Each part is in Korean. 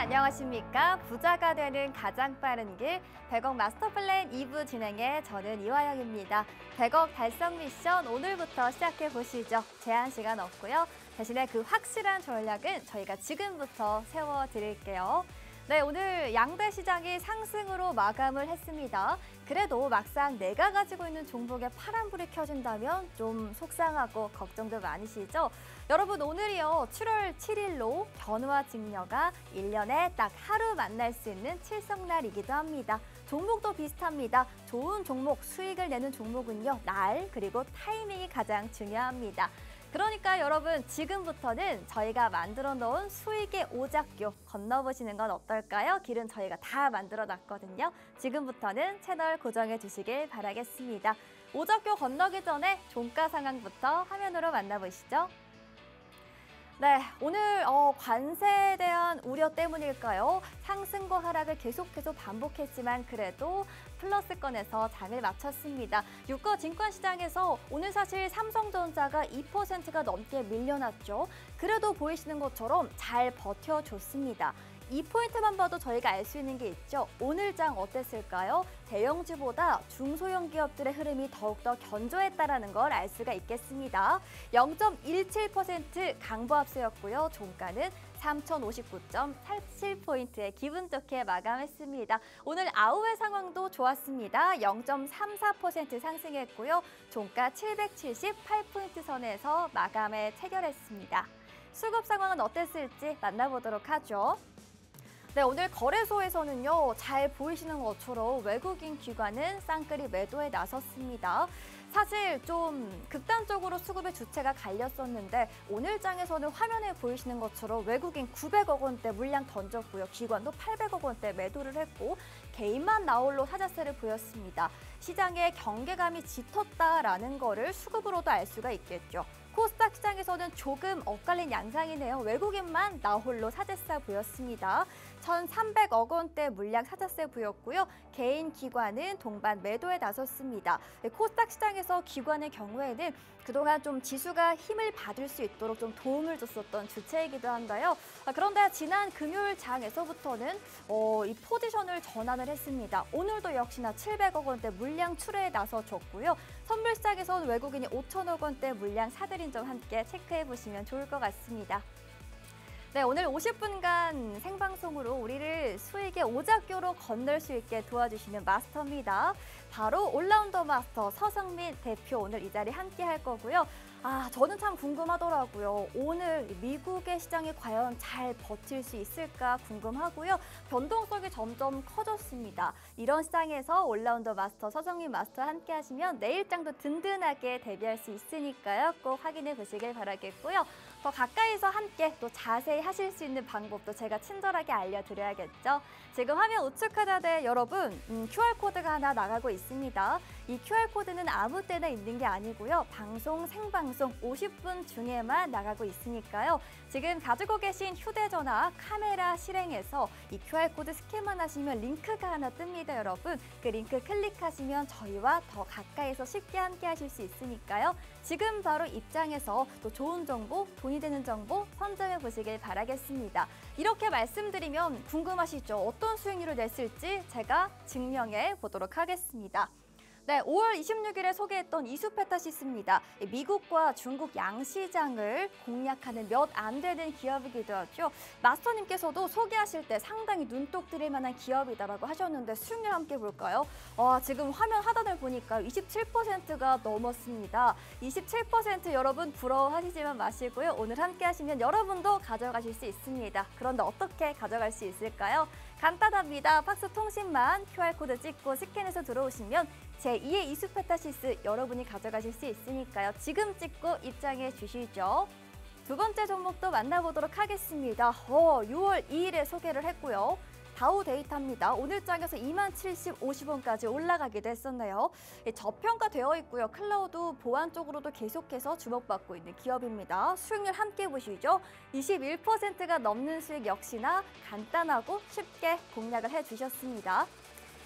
안녕하십니까? 부자가 되는 가장 빠른 길 100억 마스터 플랜 2부 진행의 저는 이화영입니다. 100억 달성 미션 오늘부터 시작해 보시죠. 제한 시간 없고요. 대신에 그 확실한 전략은 저희가 지금부터 세워드릴게요. 네, 오늘 양대 시장이 상승으로 마감을 했습니다. 그래도 막상 내가 가지고 있는 종목에 파란불이 켜진다면 좀 속상하고 걱정도 많으시죠? 여러분, 오늘이요 7월 7일로 견우와 직녀가 1년에 딱 하루 만날 수 있는 칠성날이기도 합니다. 종목도 비슷합니다. 좋은 종목, 수익을 내는 종목은요 날 그리고 타이밍이 가장 중요합니다. 그러니까 여러분, 지금부터는 저희가 만들어 놓은 수익의 오작교 건너보시는 건 어떨까요? 길은 저희가 다 만들어 놨거든요. 지금부터는 채널 고정해 주시길 바라겠습니다. 오작교 건너기 전에 종가 상황부터 화면으로 만나보시죠. 네, 오늘 관세에 대한 우려 때문일까요? 상승과 하락을 계속해서 반복했지만 그래도 플러스권에서 장을 마쳤습니다. 유가 증권시장에서 오늘 사실 삼성전자가 2%가 넘게 밀려났죠. 그래도 보이시는 것처럼 잘 버텨줬습니다. 이 포인트만 봐도 저희가 알 수 있는 게 있죠. 오늘 장 어땠을까요? 대형주보다 중소형 기업들의 흐름이 더욱더 견조했다는 걸 알 수가 있겠습니다. 0.17% 강보 합세였고요. 종가는 3,059.87포인트에 기분 좋게 마감했습니다. 오늘 아우의 상황도 좋았습니다. 0.34% 상승했고요. 종가 778포인트 선에서 마감에 체결했습니다. 수급 상황은 어땠을지 만나보도록 하죠. 네, 오늘 거래소에서는요, 잘 보이시는 것처럼 외국인 기관은 쌍끌이 매도에 나섰습니다. 사실 좀 극단적으로 수급의 주체가 갈렸었는데 오늘 장에서는 화면에 보이시는 것처럼 외국인 900억 원대 물량 던졌고요. 기관도 800억 원대 매도를 했고 개인만 나홀로 사자세를 보였습니다. 시장의 경계감이 짙었다라는 거를 수급으로도 알 수가 있겠죠. 코스닥 시장에서는 조금 엇갈린 양상이네요. 외국인만 나홀로 사재세 보였습니다. 1,300억 원대 물량 사재세 보였고요. 개인 기관은 동반 매도에 나섰습니다. 코스닥 시장에서 기관의 경우에는 그동안 좀 지수가 힘을 받을 수 있도록 좀 도움을 줬었던 주체이기도 한데요. 그런데 지난 금요일 장에서부터는 이 포지션을 전환을 했습니다. 오늘도 역시나 700억 원대 물량 출회에 나서줬고요. 선물 시장에서는 외국인이 5천억 원대 물량 사들인 점 함께 체크해 보시면 좋을 것 같습니다. 네, 오늘 50분간 생방송으로 우리를 수익의 오작교로 건널 수 있게 도와주시는 마스터입니다. 바로 올라운더 마스터 서성민 대표 오늘 이 자리 함께 할 거고요. 저는 참 궁금하더라고요. 오늘 미국의 시장이 과연 잘 버틸 수 있을까 궁금하고요. 변동성이 점점 커졌습니다. 이런 시장에서 올라운더 마스터 서성민 마스터와 함께 하시면 내일장도 든든하게 대비할 수 있으니까요. 꼭 확인해 보시길 바라겠고요. 더 가까이서 함께 또 자세히 하실 수 있는 방법도 제가 친절하게 알려드려야겠죠. 지금 화면 우측 하단에 여러분 QR코드가 하나 나가고 있습니다. 이 QR코드는 아무 때나 있는 게 아니고요. 방송 생방송 50분 중에만 나가고 있으니까요. 지금 가지고 계신 휴대전화 카메라 실행해서 이 QR코드 스캔만 하시면 링크가 하나 뜹니다, 여러분. 그 링크 클릭하시면 저희와 더 가까이서 쉽게 함께 하실 수 있으니까요. 지금 바로 입장해서 또 좋은 정보, 돈이 되는 정보 선점해 보시길 바라겠습니다. 이렇게 말씀드리면 궁금하시죠? 어떤 수익률을 냈을지 제가 증명해 보도록 하겠습니다. 네, 5월 26일에 소개했던 이수페타시스입니다. 미국과 중국 양시장을 공략하는 몇 안 되는 기업이기도 하죠. 마스터님께서도 소개하실 때 상당히 눈독 들일 만한 기업이다라고 하셨는데 수익률 함께 볼까요? 지금 화면 하단을 보니까 27%가 넘었습니다. 27% 여러분 부러워하시지만 마시고요. 오늘 함께 하시면 여러분도 가져가실 수 있습니다. 그런데 어떻게 가져갈 수 있을까요? 간단합니다. 팍스 통신만 QR코드 찍고 스캔해서 들어오시면 제2의 이수페타시스 여러분이 가져가실 수 있으니까요. 지금 찍고 입장해 주시죠. 두 번째 종목도 만나보도록 하겠습니다. 6월 2일에 소개를 했고요. 다우 데이터입니다. 오늘 장에서 20,050원까지 올라가기도 했었네요. 저평가되어 있고요. 클라우드 보안 쪽으로도 계속해서 주목받고 있는 기업입니다. 수익률 함께 보시죠. 21%가 넘는 수익 역시나 간단하고 쉽게 공략을 해주셨습니다.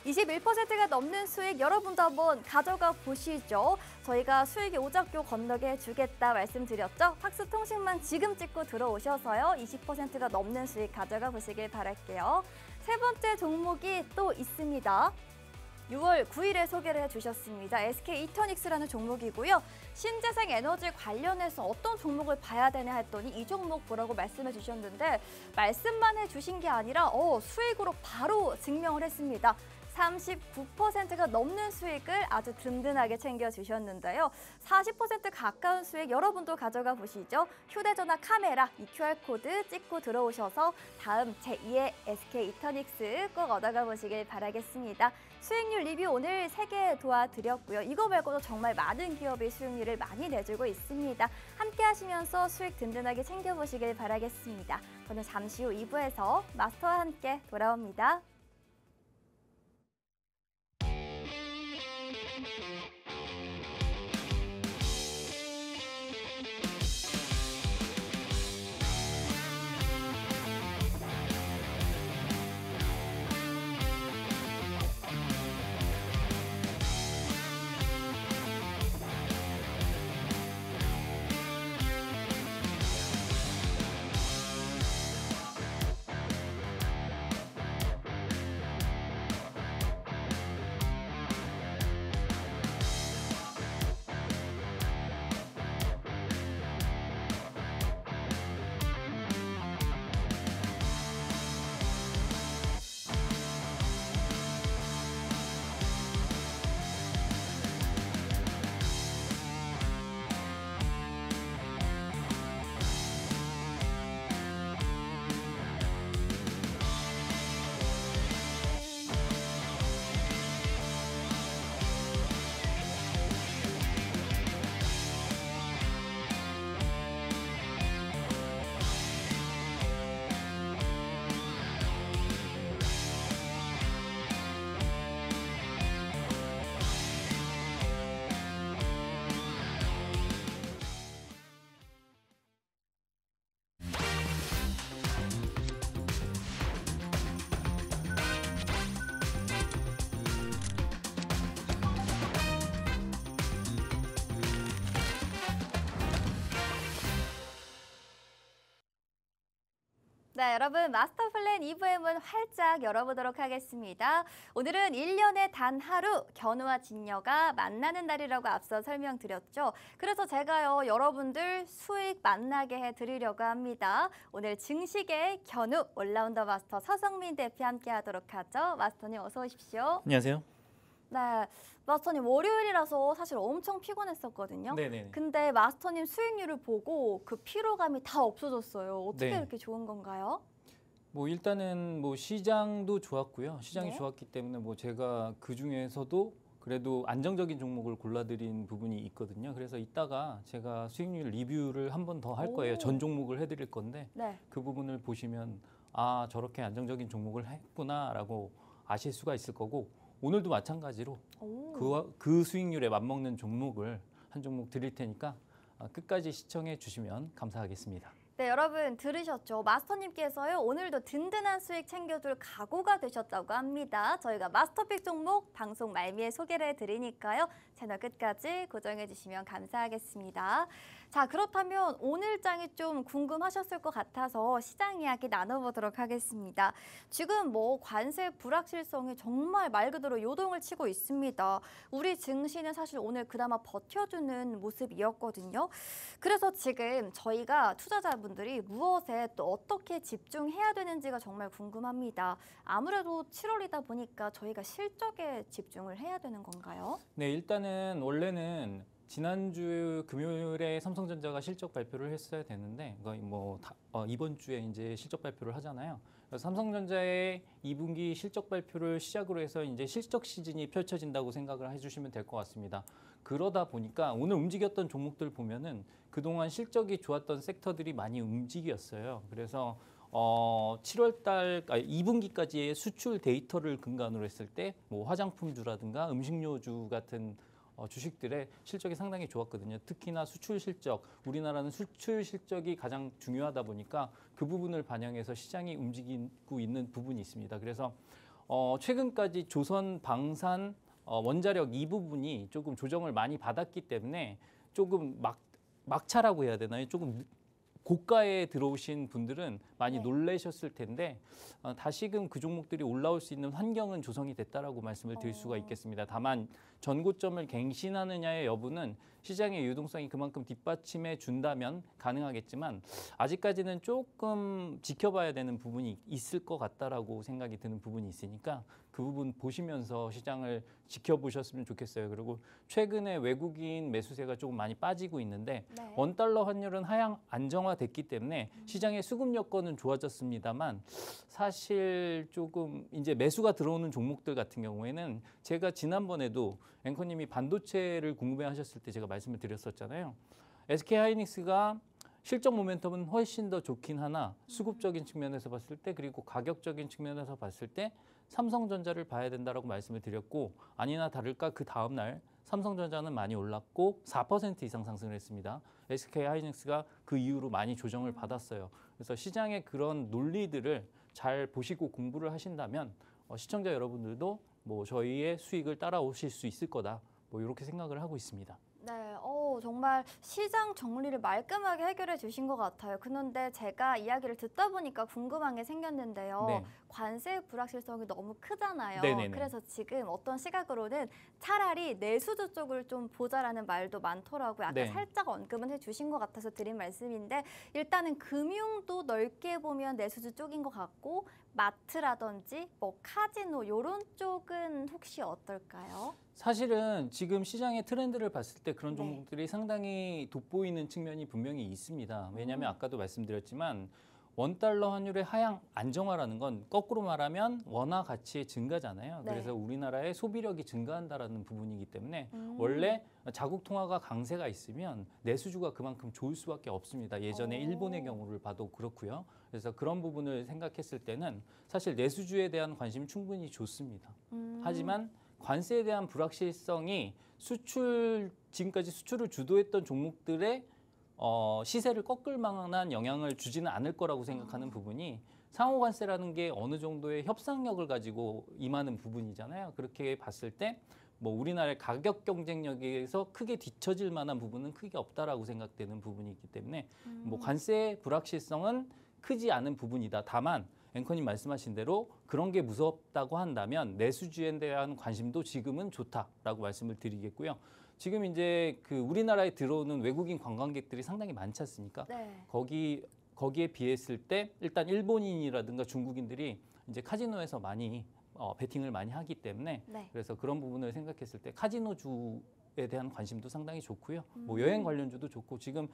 21%가 넘는 수익 여러분도 한번 가져가 보시죠. 저희가 수익이 오작교 건너게 주겠다 말씀드렸죠. 팍스통신만 지금 찍고 들어오셔서요. 20%가 넘는 수익 가져가 보시길 바랄게요. 세 번째 종목이 또 있습니다. 6월 9일에 소개를 해주셨습니다. SK 이터닉스라는 종목이고요. 신재생 에너지 관련해서 어떤 종목을 봐야 되나 했더니 이 종목 보라고 말씀해 주셨는데 말씀만 해주신 게 아니라 수익으로 바로 증명을 했습니다. 39%가 넘는 수익을 아주 든든하게 챙겨주셨는데요. 40% 가까운 수익 여러분도 가져가 보시죠. 휴대전화 카메라 이 QR코드 찍고 들어오셔서 다음 제2의 SK 이터닉스 꼭 얻어가 보시길 바라겠습니다. 수익률 리뷰 오늘 3개 도와드렸고요. 이거 말고도 정말 많은 기업이 수익률을 많이 내주고 있습니다. 함께 하시면서 수익 든든하게 챙겨보시길 바라겠습니다. 저는 잠시 후 2부에서 마스터와 함께 돌아옵니다. 네, 여러분 마스터 플랜 2부의 문 활짝 열어보도록 하겠습니다. 오늘은 1년에 단 하루 견우와 진녀가 만나는 날이라고 앞서 설명드렸죠. 그래서 제가요 여러분들 수익 만나게 해드리려고 합니다. 오늘 증식의 견우 올라운더 마스터 서성민 대표 함께 하도록 하죠. 마스터님 어서 오십시오. 안녕하세요. 네, 마스터님 월요일이라서 사실 엄청 피곤했었거든요. 네네. 근데 마스터님 수익률을 보고 그 피로감이 다 없어졌어요. 어떻게 네. 이렇게 좋은 건가요? 뭐 일단은 뭐 시장도 좋았고요. 시장이 네. 좋았기 때문에 뭐 제가 그 중에서도 그래도 안정적인 종목을 골라드린 부분이 있거든요. 그래서 이따가 제가 수익률 리뷰를 한 번 더 할 거예요. 전 종목을 해드릴 건데 네. 그 부분을 보시면 아 저렇게 안정적인 종목을 했구나라고 아실 수가 있을 거고 오늘도 마찬가지로 그 수익률에 맞먹는 종목을 한 종목 드릴 테니까 끝까지 시청해 주시면 감사하겠습니다. 네, 여러분 들으셨죠? 마스터님께서요 오늘도 든든한 수익 챙겨줄 각오가 되셨다고 합니다. 저희가 마스터픽 종목 방송 말미에 소개를 해드리니까요. 채널 끝까지 고정해 주시면 감사하겠습니다. 자, 그렇다면 오늘 장이 좀 궁금하셨을 것 같아서 시장 이야기 나눠보도록 하겠습니다. 지금 뭐 관세 불확실성이 정말 말 그대로 요동을 치고 있습니다. 우리 증시는 사실 오늘 그나마 버텨주는 모습이었거든요. 그래서 지금 저희가 투자자분들이 무엇에 또 어떻게 집중해야 되는지가 정말 궁금합니다. 아무래도 7월이다 보니까 저희가 실적에 집중을 해야 되는 건가요? 네, 일단은 원래는 지난주 금요일에 삼성전자가 실적 발표를 했어야 되는데 이번 주에 이제 실적 발표를 하잖아요. 그래서 삼성전자의 2분기 실적 발표를 시작으로 해서 이제 실적 시즌이 펼쳐진다고 생각을 해주시면 될 것 같습니다. 그러다 보니까 오늘 움직였던 종목들 보면은 그동안 실적이 좋았던 섹터들이 많이 움직였어요. 그래서 2분기까지의 수출 데이터를 근간으로 했을 때 뭐 화장품주라든가 음식료주 같은 주식들의 실적이 상당히 좋았거든요. 특히나 수출 실적, 우리나라는 수출 실적이 가장 중요하다 보니까 그 부분을 반영해서 시장이 움직이고 있는 부분이 있습니다. 그래서 최근까지 조선, 방산, 원자력 이 부분이 조금 조정을 많이 받았기 때문에 조금 막차라고 해야 되나요? 조금 고가에 들어오신 분들은 많이 네. 놀라셨을 텐데 다시금 그 종목들이 올라올 수 있는 환경은 조성이 됐다라고 말씀을 드릴 수가 있겠습니다. 다만 전고점을 갱신하느냐의 여부는 시장의 유동성이 그만큼 뒷받침해 준다면 가능하겠지만 아직까지는 조금 지켜봐야 되는 부분이 있을 것 같다라고 생각이 드는 부분이 있으니까 그 부분 보시면서 시장을 지켜보셨으면 좋겠어요. 그리고 최근에 외국인 매수세가 조금 많이 빠지고 있는데 네. 원달러 환율은 하향 안정화됐기 때문에 시장의 수급 여건은 좋아졌습니다만 사실 조금 이제 매수가 들어오는 종목들 같은 경우에는 제가 지난번에도 앵커님이 반도체를 궁금해하셨을 때 제가 말씀을 드렸었잖아요. SK 하이닉스가 실적 모멘텀은 훨씬 더 좋긴 하나 수급적인 측면에서 봤을 때 그리고 가격적인 측면에서 봤을 때 삼성전자를 봐야 된다라고 말씀을 드렸고 아니나 다를까 그 다음 날 삼성전자는 많이 올랐고 4% 이상 상승을 했습니다. SK 하이닉스가 그 이후로 많이 조정을 받았어요. 그래서 시장의 그런 논리들을 잘 보시고 공부를 하신다면 시청자 여러분들도 뭐 저희의 수익을 따라오실 수 있을 거다. 뭐 이렇게 생각을 하고 있습니다. 네, 정말 시장 정리를 말끔하게 해결해 주신 것 같아요. 그런데 제가 이야기를 듣다 보니까 궁금한 게 생겼는데요. 네. 관세 불확실성이 너무 크잖아요. 네네네. 그래서 지금 어떤 시각으로는 차라리 내수주 쪽을 좀 보자라는 말도 많더라고요. 아까 네. 살짝 언급은 해주신 것 같아서 드린 말씀인데 일단은 금융도 넓게 보면 내수주 쪽인 것 같고 마트라든지 뭐 카지노 이런 쪽은 혹시 어떨까요? 사실은 지금 시장의 트렌드를 봤을 때 그런 네. 종목들이 상당히 돋보이는 측면이 분명히 있습니다. 왜냐하면 아까도 말씀드렸지만 원달러 환율의 하향 안정화라는 건 거꾸로 말하면 원화 가치의 증가잖아요. 네. 그래서 우리나라의 소비력이 증가한다라는 부분이기 때문에 원래 자국 통화가 강세가 있으면 내수주가 그만큼 좋을 수밖에 없습니다. 예전에 일본의 경우를 봐도 그렇고요. 그래서 그런 부분을 생각했을 때는 사실 내수주에 대한 관심이 충분히 좋습니다. 하지만 관세에 대한 불확실성이 지금까지 수출을 주도했던 종목들의 시세를 꺾을 만한 영향을 주지는 않을 거라고 생각하는 부분이 상호 관세라는 게 어느 정도의 협상력을 가지고 임하는 부분이잖아요. 그렇게 봤을 때 뭐 우리나라의 가격 경쟁력에서 크게 뒤처질 만한 부분은 크게 없다라고 생각되는 부분이 있기 때문에 뭐 관세 불확실성은 크지 않은 부분이다. 다만 앵커님 말씀하신 대로 그런 게 무섭다고 한다면 내수주에 대한 관심도 지금은 좋다라고 말씀을 드리겠고요. 지금 이제 그 우리나라에 들어오는 외국인 관광객들이 상당히 많지 않습니까? 네. 거기에 비했을 때 일단 일본인이라든가 중국인들이 이제 카지노에서 많이 베팅을 많이 하기 때문에 네. 그래서 그런 부분을 생각했을 때 카지노주에 대한 관심도 상당히 좋고요. 뭐 여행 관련주도 좋고 지금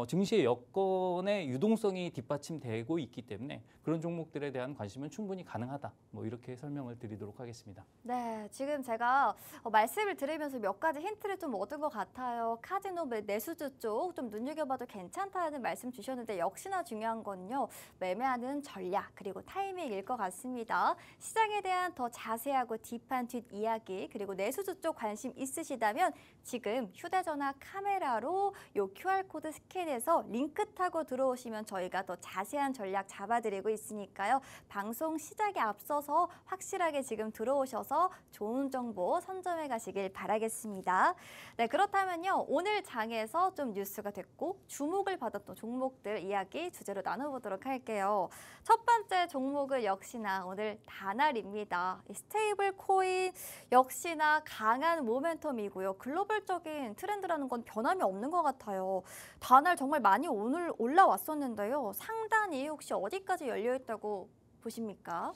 증시의 여건의 유동성이 뒷받침되고 있기 때문에 그런 종목들에 대한 관심은 충분히 가능하다. 뭐 이렇게 설명을 드리도록 하겠습니다. 네, 지금 제가 말씀을 들으면서 몇 가지 힌트를 좀 얻은 것 같아요. 카지노 내수주 쪽 좀 눈여겨봐도 괜찮다는 말씀 주셨는데 역시나 중요한 건요. 매매하는 전략 그리고 타이밍일 것 같습니다. 시장에 대한 더 자세하고 딥한 뒷이야기 그리고 내수주 쪽 관심 있으시다면 지금 휴대전화 카메라로 요 QR코드 스캔해서 링크 타고 들어오시면 저희가 더 자세한 전략 잡아드리고 있으니까요. 방송 시작에 앞서서 확실하게 지금 들어오셔서 좋은 정보 선점해 가시길 바라겠습니다. 네, 그렇다면요. 오늘 장에서 좀 뉴스가 됐고 주목을 받았던 종목들 이야기 주제로 나눠보도록 할게요. 첫 번째 종목은 역시나 오늘 다날입니다. 이 스테이블 코인 역시나 강한 모멘텀이고요. 글로벌적인 트렌드라는 건 변함이 없는 것 같아요. 다날 정말 많이 오늘 올라왔었는데요. 상단이 혹시 어디까지 열려 있다고 보십니까?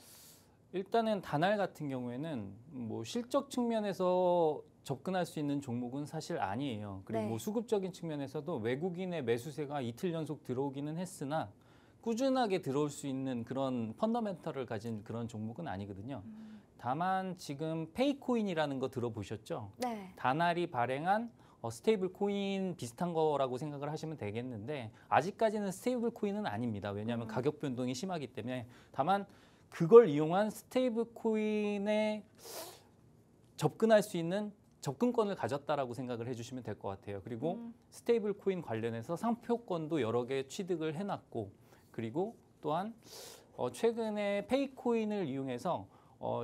일단은 다날 같은 경우에는 뭐 실적 측면에서 접근할 수 있는 종목은 사실 아니에요. 그리고 네. 뭐 수급적인 측면에서도 외국인의 매수세가 이틀 연속 들어오기는 했으나 꾸준하게 들어올 수 있는 그런 펀더멘털을 가진 그런 종목은 아니거든요. 다만 지금 페이코인이라는 거 들어보셨죠? 네. 다날이 발행한 스테이블 코인 비슷한 거라고 생각을 하시면 되겠는데 아직까지는 스테이블 코인은 아닙니다. 왜냐하면 가격 변동이 심하기 때문에 다만 그걸 이용한 스테이블 코인에 접근할 수 있는 접근권을 가졌다라고 생각을 해주시면 될 것 같아요. 그리고 스테이블 코인 관련해서 상표권도 여러 개 취득을 해놨고 그리고 또한 최근에 페이코인을 이용해서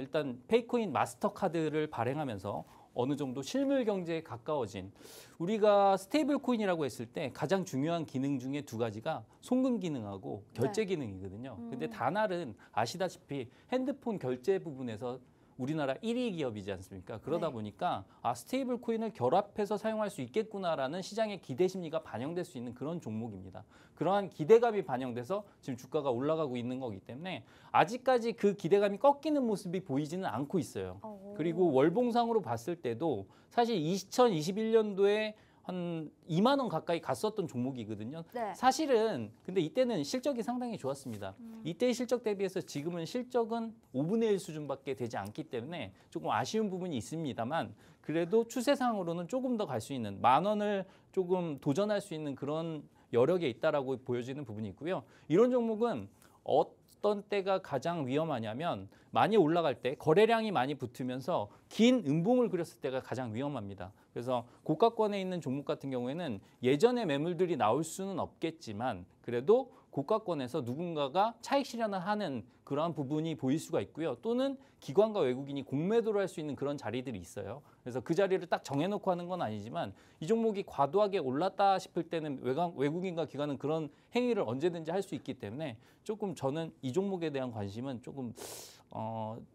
일단 페이코인 마스터카드를 발행하면서 어느 정도 실물 경제에 가까워진 우리가 스테이블 코인이라고 했을 때 가장 중요한 기능 중에 두 가지가 송금 기능하고 결제 기능이거든요. 근데 다날은 아시다시피 핸드폰 결제 부분에서 우리나라 1위 기업이지 않습니까? 그러다 네. 보니까 스테이블 코인을 결합해서 사용할 수 있겠구나라는 시장의 기대 심리가 반영될 수 있는 그런 종목입니다. 그러한 기대감이 반영돼서 지금 주가가 올라가고 있는 거기 때문에 아직까지 그 기대감이 꺾이는 모습이 보이지는 않고 있어요. 그리고 월봉상으로 봤을 때도 사실 2021년도에 한 2만 원 가까이 갔었던 종목이거든요. 네. 사실은 근데 이때는 실적이 상당히 좋았습니다. 이때의 실적 대비해서 지금은 실적은 5분의 1 수준밖에 되지 않기 때문에 조금 아쉬운 부분이 있습니다만 그래도 추세상으로는 조금 더 갈 수 있는 10,000원을 조금 도전할 수 있는 그런 여력에 있다라고 보여지는 부분이 있고요. 이런 종목은 어떤 때가 가장 위험하냐면 많이 올라갈 때 거래량이 많이 붙으면서 긴 음봉을 그렸을 때가 가장 위험합니다. 그래서 고가권에 있는 종목 같은 경우에는 예전에 매물들이 나올 수는 없겠지만 그래도 고가권에서 누군가가 차익 실현을 하는 그러한 부분이 보일 수가 있고요. 또는 기관과 외국인이 공매도를 할 수 있는 그런 자리들이 있어요. 그래서 그 자리를 딱 정해놓고 하는 건 아니지만 이 종목이 과도하게 올랐다 싶을 때는 외국인과 기관은 그런 행위를 언제든지 할 수 있기 때문에 조금 저는 이 종목에 대한 관심은 조금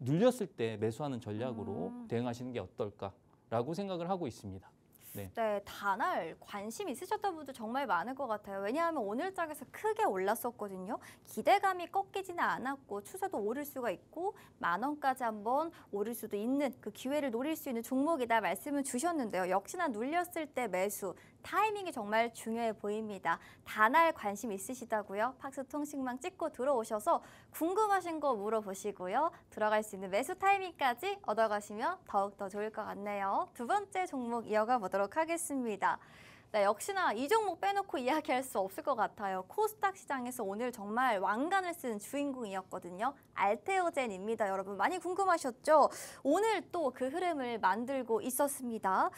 눌렸을 때 매수하는 전략으로 대응하시는 게 어떨까라고 생각을 하고 있습니다. 네. 네, 다날 관심 있으셨던 분들 정말 많을 것 같아요. 왜냐하면 오늘 장에서 크게 올랐었거든요. 기대감이 꺾이지는 않았고 추세도 오를 수가 있고 10,000원까지 한번 오를 수도 있는 그 기회를 노릴 수 있는 종목이다 말씀을 주셨는데요. 역시나 눌렸을 때 매수, 타이밍이 정말 중요해 보입니다. 다날 관심 있으시다고요? 팍스통신망 찍고 들어오셔서 궁금하신 거 물어보시고요. 들어갈 수 있는 매수 타이밍까지 얻어가시면 더욱더 좋을 것 같네요. 두 번째 종목 이어가 보도록 하겠습니다. 네, 역시나 이 종목 빼놓고 이야기할 수 없을 것 같아요. 코스닥 시장에서 오늘 정말 왕관을 쓴 주인공이었거든요. 알테오젠입니다. 여러분 많이 궁금하셨죠? 오늘 또 그 흐름을 만들고 있었습니다.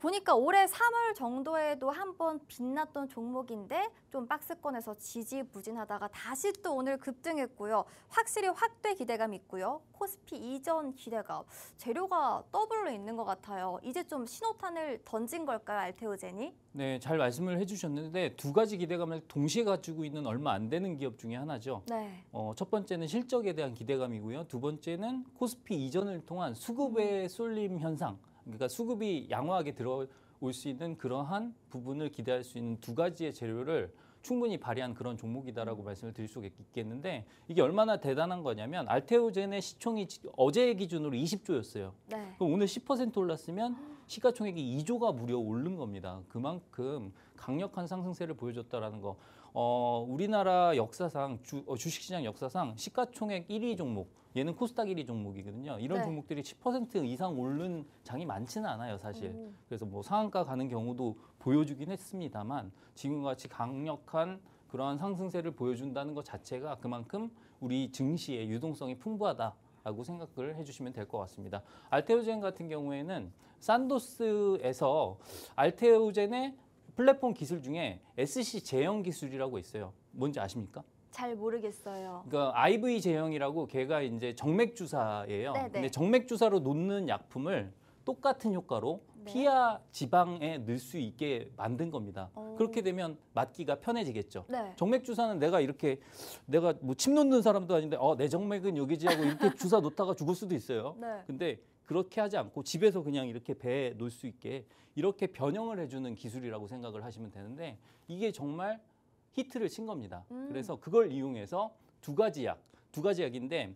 보니까 올해 3월 정도에도 한번 빛났던 종목인데 좀 박스권에서 지지부진하다가 다시 또 오늘 급등했고요. 확실히 확대 기대감 있고요. 코스피 이전 기대감, 재료가 더블로 있는 것 같아요. 이제 좀 신호탄을 던진 걸까요, 알테오젠이? 네, 잘 말씀을 해주셨는데 두 가지 기대감을 동시에 가지고 있는 얼마 안 되는 기업 중에 하나죠. 네. 첫 번째는 실적에 대한 기대감이고요. 두 번째는 코스피 이전을 통한 수급의 쏠림 현상. 그러니까 수급이 양호하게 들어올 수 있는 그러한 부분을 기대할 수 있는 두 가지의 재료를 충분히 발휘한 그런 종목이다라고 말씀을 드릴 수가 있겠는데 이게 얼마나 대단한 거냐면 알테오젠의 시총이 어제 기준으로 20조였어요. 네. 그럼 오늘 10% 올랐으면 시가총액이 2조가 무려 오른 겁니다. 그만큼 강력한 상승세를 보여줬다라는 거. 우리나라 역사상 주식시장 역사상 시가총액 1위 종목, 얘는 코스닥 1위 종목이거든요. 이런 네. 종목들이 10% 이상 오른 장이 많지는 않아요, 사실. 그래서 뭐 상한가 가는 경우도 보여주긴 했습니다만 지금과 같이 강력한 그러한 상승세를 보여준다는 것 자체가 그만큼 우리 증시의 유동성이 풍부하다라고 생각을 해주시면 될 것 같습니다. 알테오젠 같은 경우에는 산도스에서 알테오젠의 플랫폼 기술 중에 SC 제형 기술이라고 있어요. 뭔지 아십니까? 잘 모르겠어요. 그러니까 IV 제형이라고 걔가 이제 정맥 주사예요. 네네. 근데 정맥 주사로 놓는 약품을 똑같은 효과로 네. 피하 지방에 넣을 수 있게 만든 겁니다. 오. 그렇게 되면 맞기가 편해지겠죠. 네. 정맥 주사는 내가 뭐 침 놓는 사람도 아닌데 내 정맥은 여기지 하고 이렇게 주사 놓다가 죽을 수도 있어요. 네. 근데 그렇게 하지 않고 집에서 그냥 이렇게 배에 놓을 수 있게 이렇게 변형을 해주는 기술이라고 생각을 하시면 되는데 이게 정말 히트를 친 겁니다. 그래서 그걸 이용해서 두 가지 약인데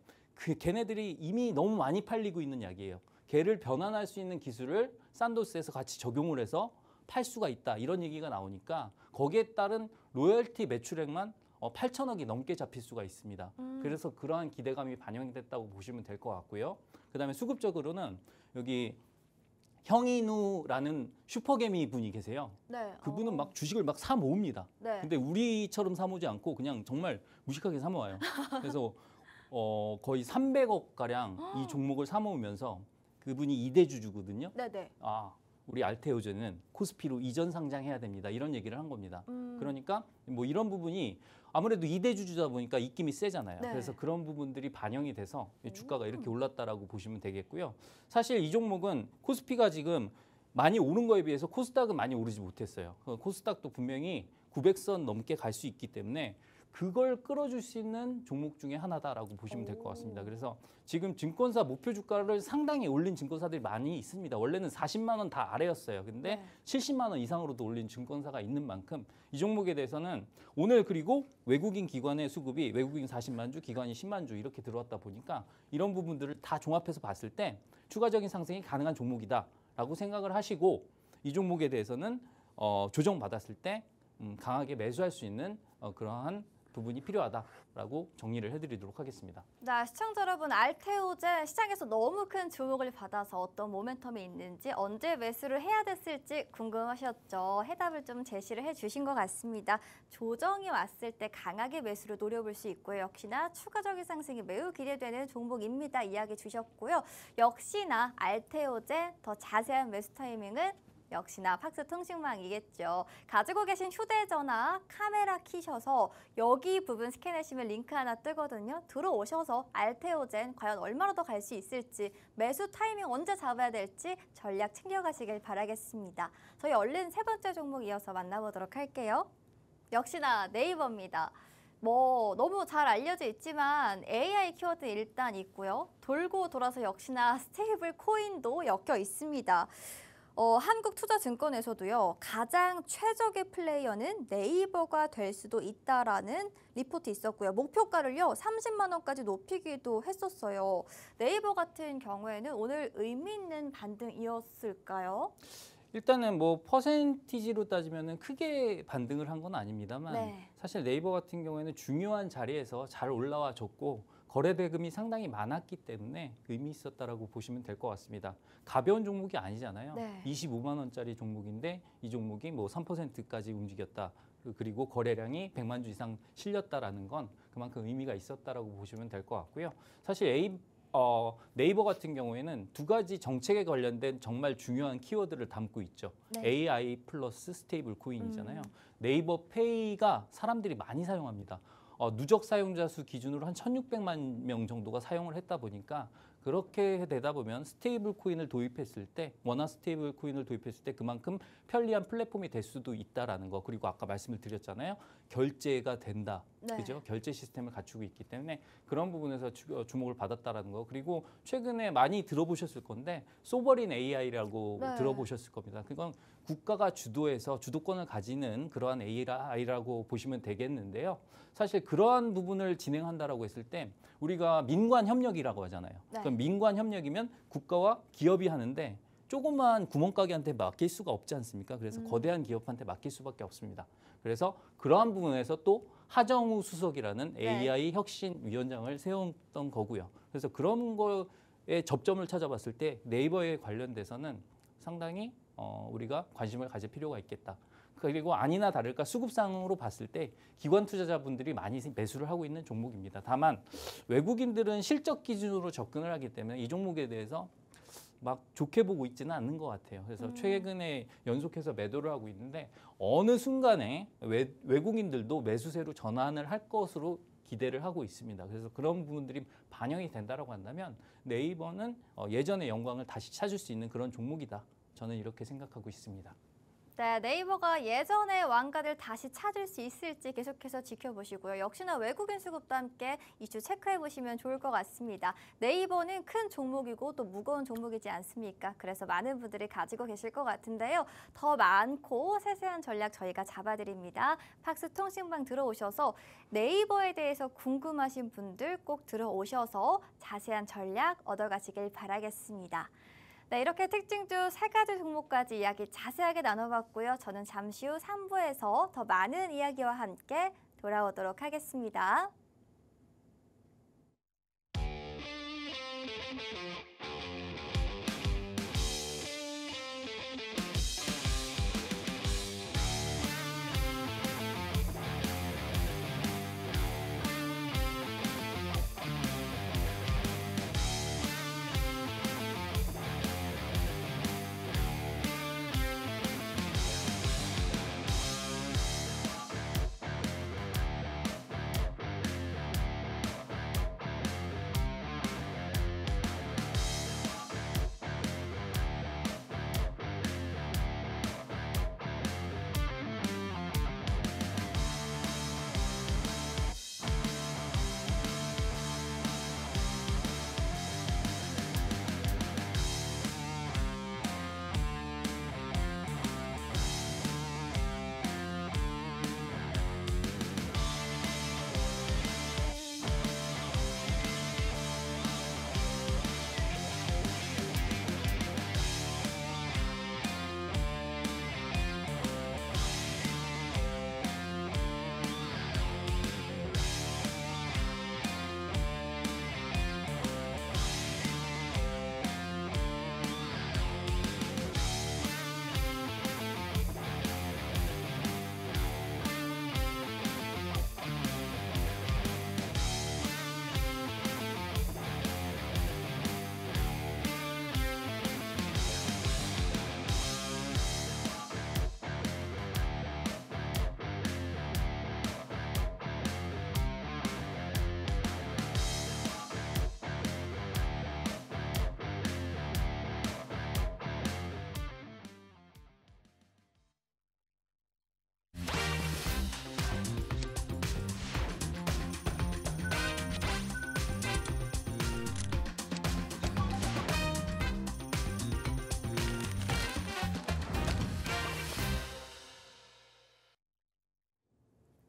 걔네들이 이미 너무 많이 팔리고 있는 약이에요. 걔를 변환할 수 있는 기술을 산도스에서 같이 적용을 해서 팔 수가 있다 이런 얘기가 나오니까 거기에 따른 로열티 매출액만 8천억이 넘게 잡힐 수가 있습니다. 그래서 그러한 기대감이 반영이 됐다고 보시면 될 것 같고요. 그다음에 수급적으로는 여기 형인우라는 슈퍼개미 분이 계세요. 네. 그분은 막 주식을 막 사 모읍니다. 네. 근데 우리처럼 사 모으지 않고 그냥 정말 무식하게 사 모아요. 그래서 거의 300억 가량 이 종목을 사 모으면서 그분이 이대주주거든요. 네네. 우리 알테오젠은 코스피로 이전 상장해야 됩니다. 이런 얘기를 한 겁니다. 그러니까 뭐 이런 부분이 아무래도 이대주주다 보니까 입김이 세잖아요. 네. 그래서 그런 부분들이 반영이 돼서 주가가 이렇게 올랐다라고 보시면 되겠고요. 사실 이 종목은 코스피가 지금 많이 오른 거에 비해서 코스닥은 많이 오르지 못했어요. 코스닥도 분명히 900선 넘게 갈 수 있기 때문에 그걸 끌어줄 수 있는 종목 중에 하나다라고 보시면 될 것 같습니다. 그래서 지금 증권사 목표 주가를 상당히 올린 증권사들이 많이 있습니다. 원래는 40만 원 다 아래였어요. 근데 네. 70만 원 이상으로도 올린 증권사가 있는 만큼 이 종목에 대해서는 오늘 그리고 외국인 기관의 수급이 외국인 40만 주, 기관이 10만 주 이렇게 들어왔다 보니까 이런 부분들을 다 종합해서 봤을 때 추가적인 상승이 가능한 종목이다라고 생각을 하시고 이 종목에 대해서는 조정받았을 때 강하게 매수할 수 있는 그러한 부분이 필요하다라고 정리를 해드리도록 하겠습니다. 자, 시청자 여러분, 알테오젠 시장에서 너무 큰 주목을 받아서 어떤 모멘텀이 있는지 언제 매수를 해야 됐을지 궁금하셨죠? 해답을 좀 제시를 해주신 것 같습니다. 조정이 왔을 때 강하게 매수를 노려볼 수 있고요. 역시나 추가적인 상승이 매우 기대되는 종목입니다. 이야기 주셨고요. 역시나 알테오젠 더 자세한 매수 타이밍은 역시나 팍스통신망이겠죠. 가지고 계신 휴대전화 카메라 키셔서 여기 부분 스캔하시면 링크 하나 뜨거든요. 들어오셔서 알테오젠 과연 얼마나 더 갈 수 있을지, 매수 타이밍 언제 잡아야 될지 전략 챙겨가시길 바라겠습니다. 저희 얼른 세 번째 종목 이어서 만나보도록 할게요. 역시나 네이버입니다. 너무 잘 알려져 있지만 AI 키워드 일단 있고요. 돌고 돌아서 역시나 스테이블 코인도 엮여 있습니다. 한국투자증권에서도요, 가장 최적의 플레이어는 네이버가 될 수도 있다라는 리포트 있었고요. 목표가를요 30만 원까지 높이기도 했었어요. 네이버 같은 경우에는 오늘 의미 있는 반등이었을까요? 일단은 퍼센티지로 따지면은 크게 반등을 한 건 아닙니다만 네. 사실 네이버 같은 경우에는 중요한 자리에서 잘 올라와 줬고 거래 대금이 상당히 많았기 때문에 의미 있었다라고 보시면 될 것 같습니다. 가벼운 종목이 아니잖아요. 네. 25만 원짜리 종목인데 이 종목이 3%까지 움직였다. 그리고 거래량이 100만 주 이상 실렸다라는 건 그만큼 의미가 있었다라고 보시면 될 것 같고요. 사실 네이버 같은 경우에는 두 가지 정책에 관련된 정말 중요한 키워드를 담고 있죠. 네. AI 플러스 스테이블 코인이잖아요. 네이버 페이가 사람들이 많이 사용합니다. 누적 사용자 수 기준으로 한 1,600만 명 정도가 사용을 했다 보니까 그렇게 되다 보면 스테이블 코인을 도입했을 때, 원화 스테이블 코인을 도입했을 때 그만큼 편리한 플랫폼이 될 수도 있다라는 거. 그리고 아까 말씀을 드렸잖아요. 결제가 된다. 네. 그죠? 결제 시스템을 갖추고 있기 때문에 그런 부분에서 주목을 받았다라는 거. 그리고 최근에 많이 들어보셨을 건데 소버린 AI라고 네. 들어보셨을 겁니다. 그건 국가가 주도해서 주도권을 가지는 그러한 AI라고 보시면 되겠는데요. 사실 그러한 부분을 진행한다라고 했을 때 우리가 민관 협력이라고 하잖아요. 네. 그럼 민관 협력이면 국가와 기업이 하는데 조그만 구멍가게한테 맡길 수가 없지 않습니까? 그래서 거대한 기업한테 맡길 수밖에 없습니다. 그래서 그러한 부분에서 또 하정우 수석이라는 네. AI 혁신위원장을 세웠던 거고요. 그래서 그런 거에 접점을 찾아봤을 때 네이버에 관련돼서는 상당히 우리가 관심을 가질 필요가 있겠다. 그리고 아니나 다를까 수급상으로 봤을 때 기관 투자자분들이 많이 매수를 하고 있는 종목입니다. 다만 외국인들은 실적 기준으로 접근을 하기 때문에 이 종목에 대해서 막 좋게 보고 있지는 않는 것 같아요. 그래서 최근에 연속해서 매도를 하고 있는데 어느 순간에 외국인들도 매수세로 전환을 할 것으로 기대를 하고 있습니다. 그래서 그런 부분들이 반영이 된다라고 한다면 네이버는 예전의 영광을 다시 찾을 수 있는 그런 종목이다. 저는 이렇게 생각하고 있습니다. 네, 네이버가 예전의 왕가를 다시 찾을 수 있을지 계속해서 지켜보시고요. 역시나 외국인 수급도 함께 이슈 체크해보시면 좋을 것 같습니다. 네이버는 큰 종목이고 또 무거운 종목이지 않습니까? 그래서 많은 분들이 가지고 계실 것 같은데요. 더 많고 세세한 전략 저희가 잡아드립니다. 팍스통신방 들어오셔서 네이버에 대해서 궁금하신 분들 꼭 들어오셔서 자세한 전략 얻어가시길 바라겠습니다. 네, 이렇게 특징주 3가지 종목까지 이야기 자세하게 나눠봤고요. 저는 잠시 후 3부에서 더 많은 이야기와 함께 돌아오도록 하겠습니다.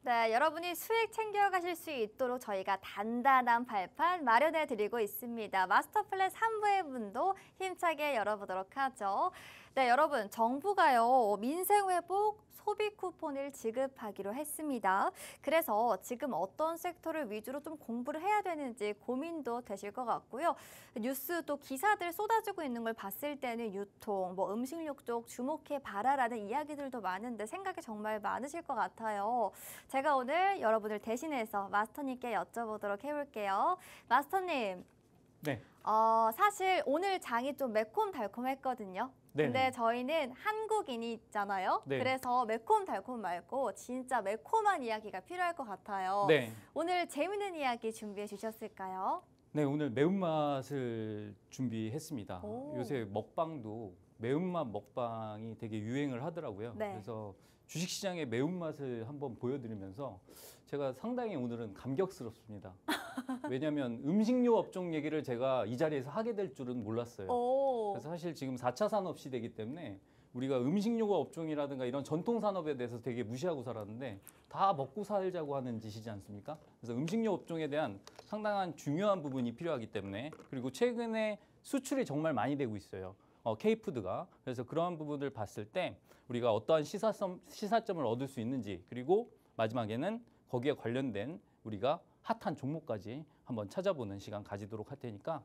네, 여러분이 수익 챙겨가실 수 있도록 저희가 단단한 발판 마련해 드리고 있습니다. 마스터 플랜 3부의 문도 힘차게 열어보도록 하죠. 네, 여러분, 정부가요, 민생회복 소비 쿠폰을 지급하기로 했습니다. 그래서 지금 어떤 섹터를 위주로 좀 공부를 해야 되는지 고민도 되실 것 같고요. 뉴스 또 기사들 쏟아지고 있는 걸 봤을 때는 유통, 뭐 음식료 쪽 주목해 봐라라는 이야기들도 많은데 생각이 정말 많으실 것 같아요. 제가 오늘 여러분을 대신해서 마스터님께 여쭤보도록 해볼게요. 마스터님. 네. 사실 오늘 장이 좀 매콤달콤했거든요. 네네. 근데 저희는 한국인이잖아요. 네. 그래서 매콤달콤 말고 진짜 매콤한 이야기가 필요할 것 같아요. 네. 오늘 재밌는 이야기 준비해 주셨을까요? 네, 오늘 매운맛을 준비했습니다. 오. 요새 먹방도 매운맛 먹방이 되게 유행을 하더라고요. 네. 그래서 주식시장의 매운맛을 한번 보여드리면서 제가 상당히 오늘은 감격스럽습니다. 왜냐하면 음식료 업종 얘기를 제가 이 자리에서 하게 될 줄은 몰랐어요. 오. 그래서 사실 지금 4차 산업 시대이기 때문에 우리가 음식료 업종이라든가 이런 전통 산업에 대해서 되게 무시하고 살았는데 다 먹고 살자고 하는 짓이지 않습니까? 그래서 음식료 업종에 대한 상당한 중요한 부분이 필요하기 때문에, 그리고 최근에 수출이 정말 많이 되고 있어요. K푸드가. 그래서 그러한 부분을 봤을 때 우리가 어떠한 시사점을 얻을 수 있는지, 그리고 마지막에는 거기에 관련된 우리가 핫한 종목까지 한번 찾아보는 시간 가지도록 할 테니까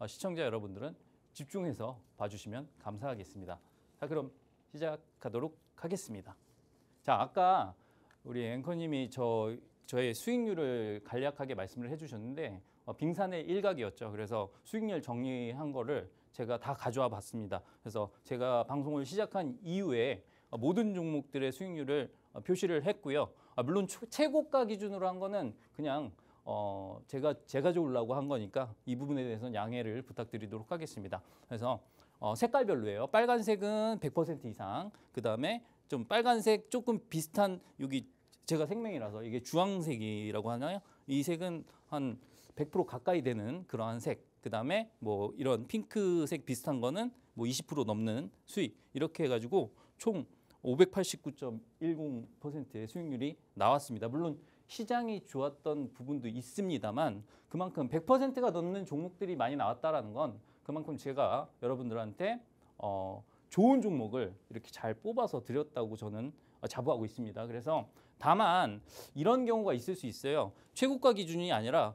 시청자 여러분들은 집중해서 봐주시면 감사하겠습니다. 자, 그럼 시작하도록 하겠습니다. 자, 아까 우리 앵커님이 저의 수익률을 간략하게 말씀을 해주셨는데 빙산의 일각이었죠. 그래서 수익률 정리한 거를 제가 다 가져와 봤습니다. 그래서 제가 방송을 시작한 이후에 모든 종목들의 수익률을 표시를 했고요. 물론 최고가 기준으로 한 거는 그냥 제가 좋으려고 한 거니까 이 부분에 대해서는 양해를 부탁드리도록 하겠습니다. 그래서 색깔별로예요. 빨간색은 100% 이상, 그 다음에 좀 빨간색 조금 비슷한, 여기 제가 생명이라서 이게 주황색이라고 하나요? 이 색은 한 100% 가까이 되는 그러한 색, 그 다음에 뭐 이런 핑크색 비슷한 거는 뭐 20% 넘는 수익, 이렇게 해가지고 총 589.10%의 수익률이 나왔습니다. 물론 시장이 좋았던 부분도 있습니다만 그만큼 100%가 넘는 종목들이 많이 나왔다라는 건 그만큼 제가 여러분들한테 좋은 종목을 이렇게 잘 뽑아서 드렸다고 저는 자부하고 있습니다. 그래서 다만 이런 경우가 있을 수 있어요. 최고가 기준이 아니라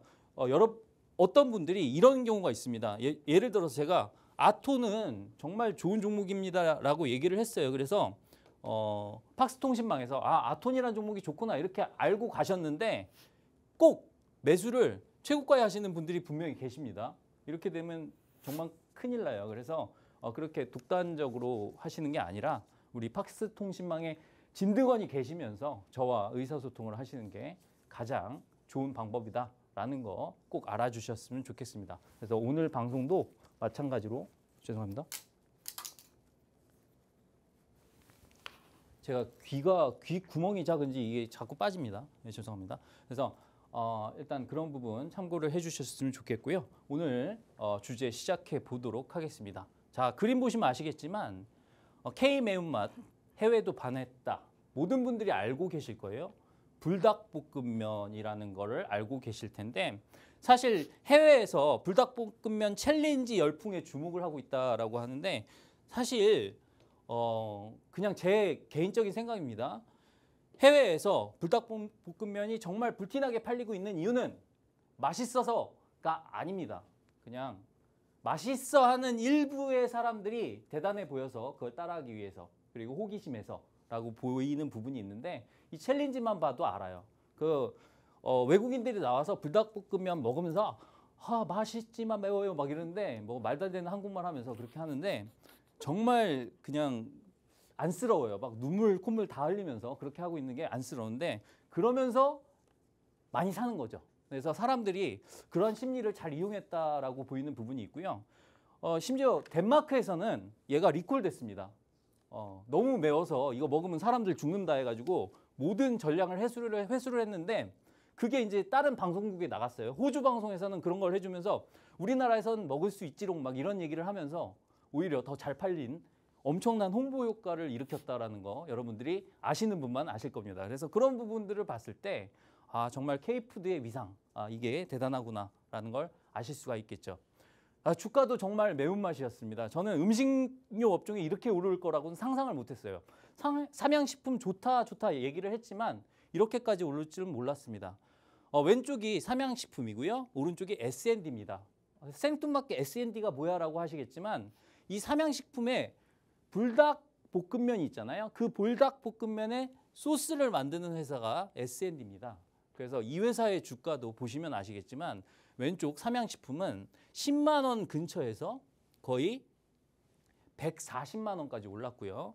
어떤 분들이 이런 경우가 있습니다. 예를 들어서 제가 아토는 정말 좋은 종목입니다라고 얘기를 했어요. 그래서 팍스통신망에서 아톤이라는 종목이 좋구나 이렇게 알고 가셨는데 꼭 매수를 최고가에 하시는 분들이 분명히 계십니다. 이렇게 되면 정말 큰일 나요. 그래서 그렇게 독단적으로 하시는 게 아니라 우리 팍스통신망에 진드건이 계시면서 저와 의사소통을 하시는 게 가장 좋은 방법이다라는 거 꼭 알아주셨으면 좋겠습니다. 그래서 오늘 방송도 마찬가지로 죄송합니다. 제가 귀 구멍이 작은지 이게 자꾸 빠집니다. 네, 죄송합니다. 그래서 일단 그런 부분 참고를 해주셨으면 좋겠고요. 오늘 주제 시작해 보도록 하겠습니다. 자, 그림 보시면 아시겠지만 K 매운맛 해외도 반했다. 모든 분들이 알고 계실 거예요. 불닭볶음면이라는 거를 알고 계실 텐데 사실 해외에서 불닭볶음면 챌린지 열풍에 주목을 하고 있다라고 하는데 사실 그냥 제 개인적인 생각입니다. 해외에서 불닭볶음면이 정말 불티나게 팔리고 있는 이유는 맛있어서가 아닙니다. 그냥 맛있어 하는 일부의 사람들이 대단해 보여서 그걸 따라하기 위해서, 그리고 호기심에서라고 보이는 부분이 있는데 이 챌린지만 봐도 알아요. 외국인들이 나와서 불닭볶음면 먹으면서 맛있지만 매워요 막 이러는데 뭐 말도 안 되는 한국말 하면서 그렇게 하는데 정말 그냥 안쓰러워요. 막 눈물 콧물 다 흘리면서 그렇게 하고 있는 게 안쓰러운데 그러면서 많이 사는 거죠. 그래서 사람들이 그런 심리를 잘 이용했다라고 보이는 부분이 있고요. 심지어 덴마크에서는 얘가 리콜됐습니다. 너무 매워서 이거 먹으면 사람들 죽는다 해가지고 모든 전량을 회수를 했는데 그게 이제 다른 방송국에 나갔어요. 호주 방송에서는 그런 걸 해주면서 우리나라에선 먹을 수 있지롱 막 이런 얘기를 하면서 오히려 더 잘 팔린 엄청난 홍보 효과를 일으켰다라는 거 여러분들이 아시는 분만 아실 겁니다. 그래서 그런 부분들을 봤을 때 정말 K푸드의 위상, 이게 대단하구나라는 걸 아실 수가 있겠죠. 주가도 정말 매운맛이었습니다. 저는 음식료 업종이 이렇게 오를 거라고는 상상을 못했어요. 삼양식품 좋다 얘기를 했지만 이렇게까지 오를 줄은 몰랐습니다. 왼쪽이 삼양식품이고요. 오른쪽이 S&D입니다. 생뚱맞게 S&D가 뭐야라고 하시겠지만 이 삼양식품에 불닭볶음면이 있잖아요. 그 불닭볶음면에 소스를 만드는 회사가 S&D입니다. 그래서 이 회사의 주가도 보시면 아시겠지만 왼쪽 삼양식품은 10만 원 근처에서 거의 140만 원까지 올랐고요.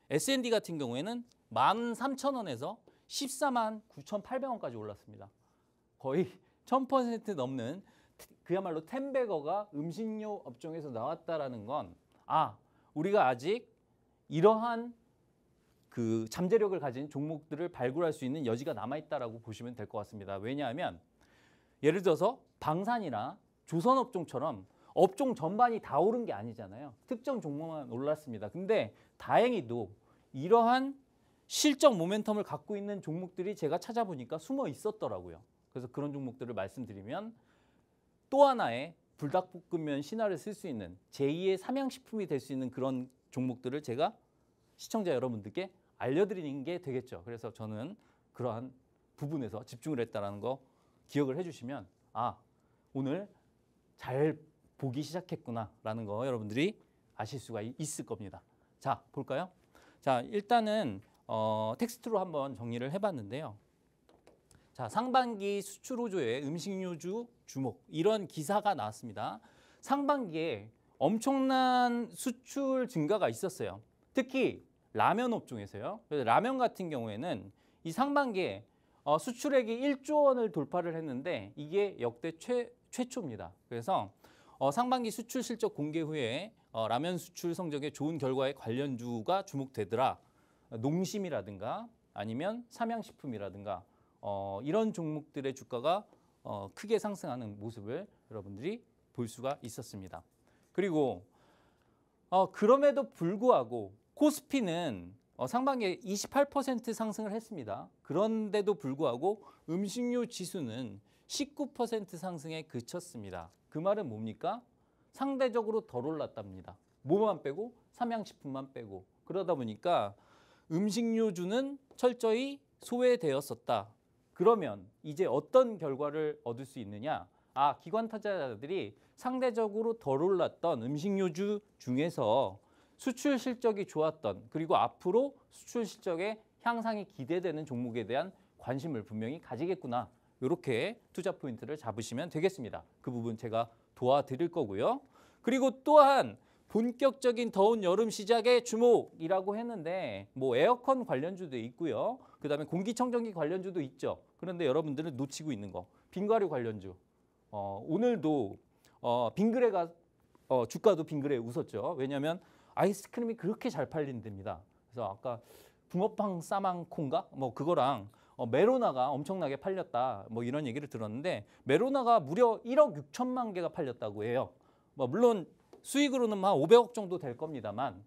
S&D 같은 경우에는 13,000원에서 14만 9,800원까지 올랐습니다. 거의 1000% 넘는 그야말로 텐베거가 음식료 업종에서 나왔다라는 건 우리가 아직 이러한 그 잠재력을 가진 종목들을 발굴할 수 있는 여지가 남아있다라고 보시면 될 것 같습니다. 왜냐하면 예를 들어서 방산이나 조선업종처럼 업종 전반이 다 오른 게 아니잖아요. 특정 종목만 올랐습니다. 근데 다행히도 이러한 실적 모멘텀을 갖고 있는 종목들이 제가 찾아보니까 숨어 있었더라고요. 그래서 그런 종목들을 말씀드리면 또 하나의 불닭볶음면 신화를 쓸 수 있는 제2의 삼양식품이 될 수 있는 그런 종목들을 제가 시청자 여러분들께 알려드리는 게 되겠죠. 그래서 저는 그러한 부분에서 집중을 했다는 거 기억을 해주시면 오늘 잘 보기 시작했구나라는 거 여러분들이 아실 수가 있을 겁니다. 자, 볼까요? 자, 일단은 텍스트로 한번 정리를 해봤는데요. 자, 상반기 수출 호조의 음식료주 주목, 이런 기사가 나왔습니다. 상반기에 엄청난 수출 증가가 있었어요. 특히 라면 업종에서요. 그래서 라면 같은 경우에는 이 상반기에 수출액이 1조 원을 돌파를 했는데 이게 역대 최초입니다. 그래서 상반기 수출 실적 공개 후에 라면 수출 성적에 좋은 결과에 관련주가 주목되더라. 농심이라든가 아니면 삼양식품이라든가 이런 종목들의 주가가 크게 상승하는 모습을 여러분들이 볼 수가 있었습니다. 그리고 그럼에도 불구하고 코스피는 상반기에 28% 상승을 했습니다. 그런데도 불구하고 음식료 지수는 19% 상승에 그쳤습니다. 그 말은 뭡니까? 상대적으로 덜 올랐답니다. 뭐만 빼고? 삼양식품만 빼고. 그러다 보니까 음식료주는 철저히 소외되었었다. 그러면 이제 어떤 결과를 얻을 수 있느냐? 기관 투자자들이 상대적으로 덜 올랐던 음식료주 중에서 수출 실적이 좋았던, 그리고 앞으로 수출 실적의 향상이 기대되는 종목에 대한 관심을 분명히 가지겠구나. 이렇게 투자 포인트를 잡으시면 되겠습니다. 그 부분 제가 도와드릴 거고요. 그리고 또한 본격적인 더운 여름 시작의 주목이라고 했는데 뭐 에어컨 관련주도 있고요. 그다음에 공기청정기 관련주도 있죠. 그런데 여러분들은 놓치고 있는 거 빙과류 관련주. 오늘도 빙그레가 주가도 빙그레 웃었죠. 왜냐하면 아이스크림이 그렇게 잘 팔린답니다. 그래서 아까 붕어빵 싸망콘가 뭐 그거랑 메로나가 엄청나게 팔렸다. 뭐 이런 얘기를 들었는데 메로나가 무려 1억 6천만 개가 팔렸다고 해요. 물론 수익으로는 한 500억 정도 될 겁니다만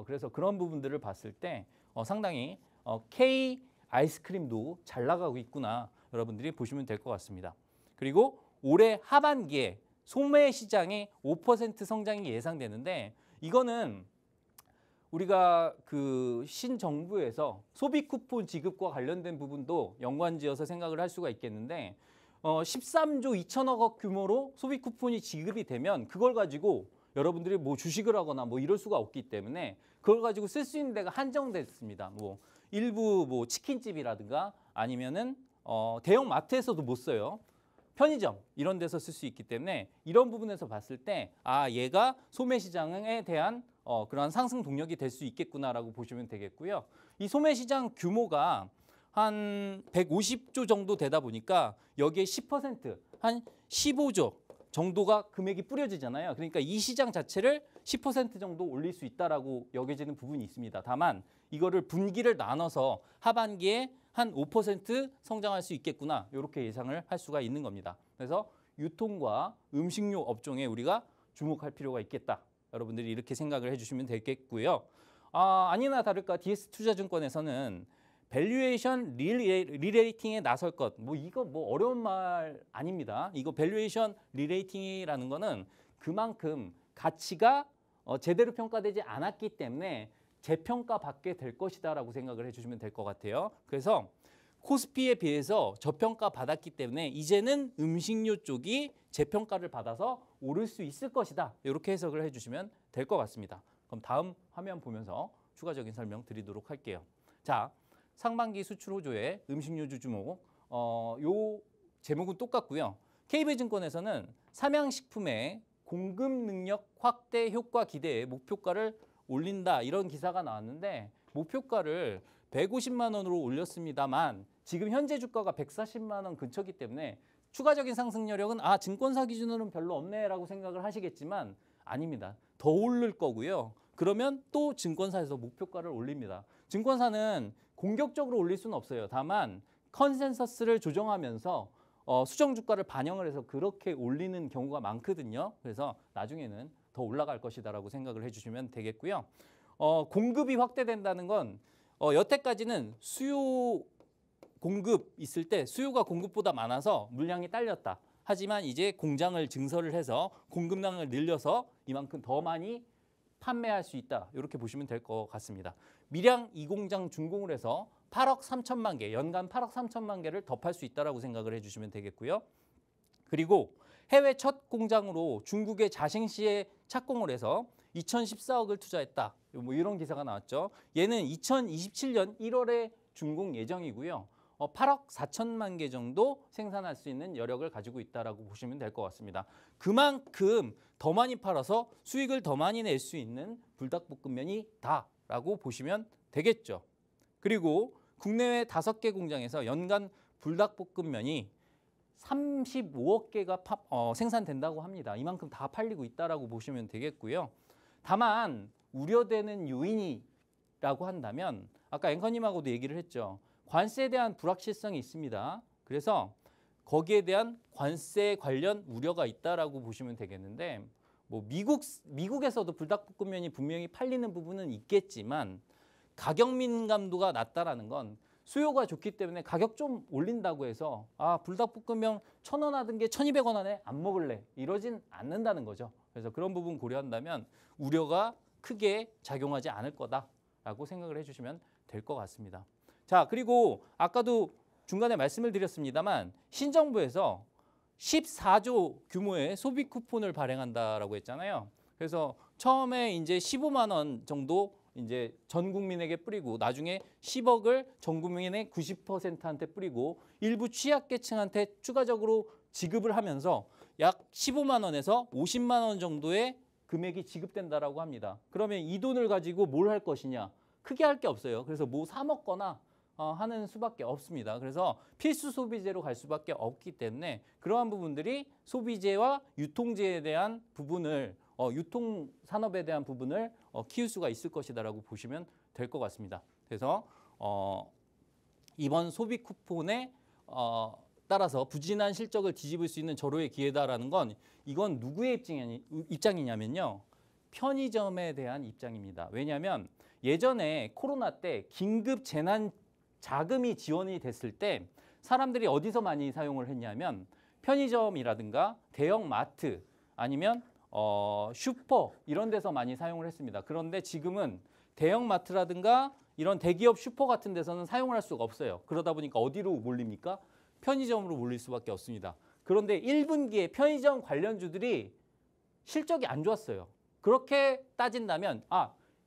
그래서 그런 부분들을 봤을 때 상당히 K 아이스크림도 잘 나가고 있구나. 여러분들이 보시면 될 것 같습니다. 그리고 올해 하반기에 소매 시장이 5% 성장이 예상되는데 이거는 우리가 그 신정부에서 소비 쿠폰 지급과 관련된 부분도 연관지어서 생각을 할 수가 있겠는데 13조 2천억 원 규모로 소비 쿠폰이 지급이 되면 그걸 가지고 여러분들이 뭐 주식을 하거나 뭐 이럴 수가 없기 때문에 그걸 가지고 쓸 수 있는 데가 한정됐습니다. 뭐 일부 뭐 치킨집이라든가 아니면은 대형 마트에서도 못 써요. 편의점 이런 데서 쓸 수 있기 때문에 이런 부분에서 봤을 때 얘가 소매 시장에 대한 그런 상승 동력이 될 수 있겠구나라고 보시면 되겠고요. 이 소매 시장 규모가 한 150조 정도 되다 보니까 여기에 10% 한 15조 정도가 금액이 뿌려지잖아요. 그러니까 이 시장 자체를 10% 정도 올릴 수 있다라고 여겨지는 부분이 있습니다. 다만 이거를 분기를 나눠서 하반기에 한 5% 성장할 수 있겠구나. 이렇게 예상을 할 수가 있는 겁니다. 그래서 유통과 음식료 업종에 우리가 주목할 필요가 있겠다. 여러분들이 이렇게 생각을 해주시면 되겠고요. 아니나 다를까 DS투자증권에서는 밸류에이션 리레이팅에 나설 것, 뭐 이거 뭐 어려운 말 아닙니다. 이거 밸류에이션 리레이팅이라는 거는 그만큼 가치가 제대로 평가되지 않았기 때문에 재평가 받게 될 것이다라고 생각을 해주시면 될 것 같아요. 그래서 코스피에 비해서 저평가 받았기 때문에 이제는 음식료 쪽이 재평가를 받아서 오를 수 있을 것이다. 이렇게 해석을 해주시면 될 것 같습니다. 그럼 다음 화면 보면서 추가적인 설명 드리도록 할게요. 자, 상반기 수출 호조의 음식료주 주목. 요 제목은 똑같고요. KB증권에서는 삼양식품의 공급 능력 확대 효과 기대에 목표가를 올린다. 이런 기사가 나왔는데 목표가를 150만 원으로 올렸습니다만 지금 현재 주가가 140만 원 근처이기 때문에 추가적인 상승 여력은 증권사 기준으로는 별로 없네라고 생각을 하시겠지만 아닙니다. 더 오를 거고요. 그러면 또 증권사에서 목표가를 올립니다. 증권사는 공격적으로 올릴 수는 없어요. 다만 컨센서스를 조정하면서 수정 주가를 반영을 해서 그렇게 올리는 경우가 많거든요. 그래서 나중에는 더 올라갈 것이다라고 생각을 해주시면 되겠고요. 공급이 확대된다는 건 여태까지는 수요 공급 있을 때 수요가 공급보다 많아서 물량이 딸렸다. 하지만 이제 공장을 증설을 해서 공급량을 늘려서 이만큼 더 많이 판매할 수 있다. 이렇게 보시면 될 것 같습니다. 밀양 2공장 준공을 해서 8억 3천만 개, 연간 8억 3천만 개를 더 팔 수 있다라고 생각을 해주시면 되겠고요. 그리고 해외 첫 공장으로 중국의 자생시에 착공을 해서 2,014억을 투자했다. 뭐 이런 기사가 나왔죠. 얘는 2027년 1월에 준공 예정이고요. 8억 4천만 개 정도 생산할 수 있는 여력을 가지고 있다라고 보시면 될 것 같습니다. 그만큼 더 많이 팔아서 수익을 더 많이 낼 수 있는 불닭볶음면이다라고 보시면 되겠죠. 그리고 국내외 5개 공장에서 연간 불닭볶음면이 35억 개가 생산된다고 합니다. 이만큼 다 팔리고 있다라고 보시면 되겠고요. 다만 우려되는 요인이라고 한다면 아까 앵커님하고도 얘기를 했죠. 관세에 대한 불확실성이 있습니다. 그래서 거기에 대한 관세 관련 우려가 있다라고 보시면 되겠는데 뭐 미국에서도 불닭볶음면이 분명히 팔리는 부분은 있겠지만 가격 민감도가 낮다라는 건 수요가 좋기 때문에 가격 좀 올린다고 해서 불닭볶음면 1,000원 하던 게 1,200원 안에 안 먹을래 이러진 않는다는 거죠. 그래서 그런 부분 고려한다면 우려가 크게 작용하지 않을 거다라고 생각을 해주시면 될 것 같습니다. 자, 그리고 아까도 중간에 말씀을 드렸습니다만 신정부에서 14조 규모의 소비 쿠폰을 발행한다라고 했잖아요. 그래서 처음에 이제 15만 원 정도 이제 전 국민에게 뿌리고 나중에 10억을 전 국민의 90%한테 뿌리고 일부 취약계층한테 추가적으로 지급을 하면서 약 15만 원에서 50만 원 정도의 금액이 지급된다라고 합니다. 그러면 이 돈을 가지고 뭘 할 것이냐? 크게 할 게 없어요. 그래서 뭐 사 먹거나 하는 수밖에 없습니다. 그래서 필수 소비재로 갈 수밖에 없기 때문에 그러한 부분들이 소비재와 유통재에 대한 부분을 유통산업에 대한 부분을 키울 수가 있을 것이다라고 보시면 될 것 같습니다. 그래서 이번 소비 쿠폰에 따라서 부진한 실적을 뒤집을 수 있는 절호의 기회다라는 건 이건 누구의 입장이냐면요. 편의점에 대한 입장입니다. 왜냐하면 예전에 코로나 때 긴급 재난 자금이 지원이 됐을 때 사람들이 어디서 많이 사용을 했냐면 편의점이라든가 대형 마트 아니면 슈퍼 이런 데서 많이 사용을 했습니다. 그런데 지금은 대형 마트라든가 이런 대기업 슈퍼 같은 데서는 사용을 할 수가 없어요. 그러다 보니까 어디로 몰립니까? 편의점으로 몰릴 수밖에 없습니다. 그런데 1분기에 편의점 관련주들이 실적이 안 좋았어요. 그렇게 따진다면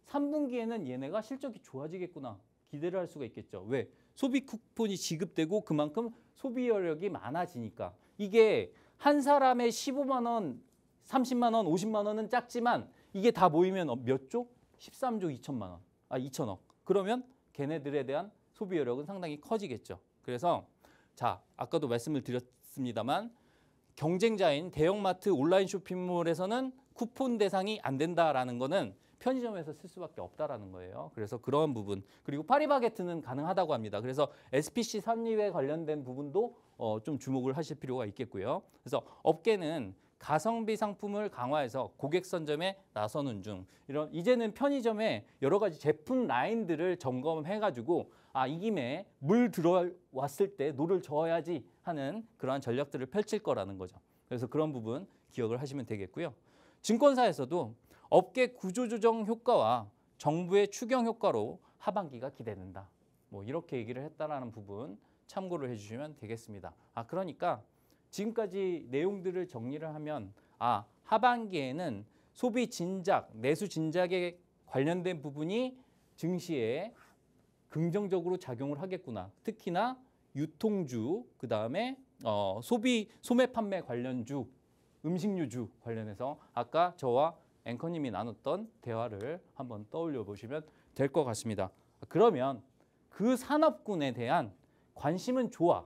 3분기에는 얘네가 실적이 좋아지겠구나. 기대를 할 수가 있겠죠. 왜? 소비 쿠폰이 지급되고 그만큼 소비 여력이 많아지니까. 이게 한 사람의 15만 원, 30만 원, 50만 원은 작지만 이게 다 모이면 몇 조? 13조 2천만 원. 2천억. 그러면 걔네들에 대한 소비 여력은 상당히 커지겠죠. 그래서 자, 아까도 말씀을 드렸습니다만 경쟁자인 대형마트 온라인 쇼핑몰에서는 쿠폰 대상이 안 된다라는 거는 편의점에서 쓸 수밖에 없다라는 거예요. 그래서 그런 부분 그리고 파리바게트는 가능하다고 합니다. 그래서 SPC 선립에 관련된 부분도 좀 주목을 하실 필요가 있겠고요. 그래서 업계는 가성비 상품을 강화해서 고객 선점에 나서는 중. 이런 이제는 편의점에 여러 가지 제품 라인들을 점검해가지고 이 김에 물 들어왔을 때 노를 저어야지 하는 그러한 전략들을 펼칠 거라는 거죠. 그래서 그런 부분 기억을 하시면 되겠고요. 증권사에서도 업계 구조조정 효과와 정부의 추경 효과로 하반기가 기대된다. 뭐 이렇게 얘기를 했다라는 부분 참고를 해주시면 되겠습니다. 그러니까 지금까지 내용들을 정리를 하면 하반기에는 소비 진작, 내수 진작에 관련된 부분이 증시에 긍정적으로 작용을 하겠구나. 특히나 유통주, 그다음에 소매 판매 관련주, 음식료주 관련해서 아까 저와 앵커님이 나눴던 대화를 한번 떠올려 보시면 될 것 같습니다. 그러면 그 산업군에 대한 관심은 좋아.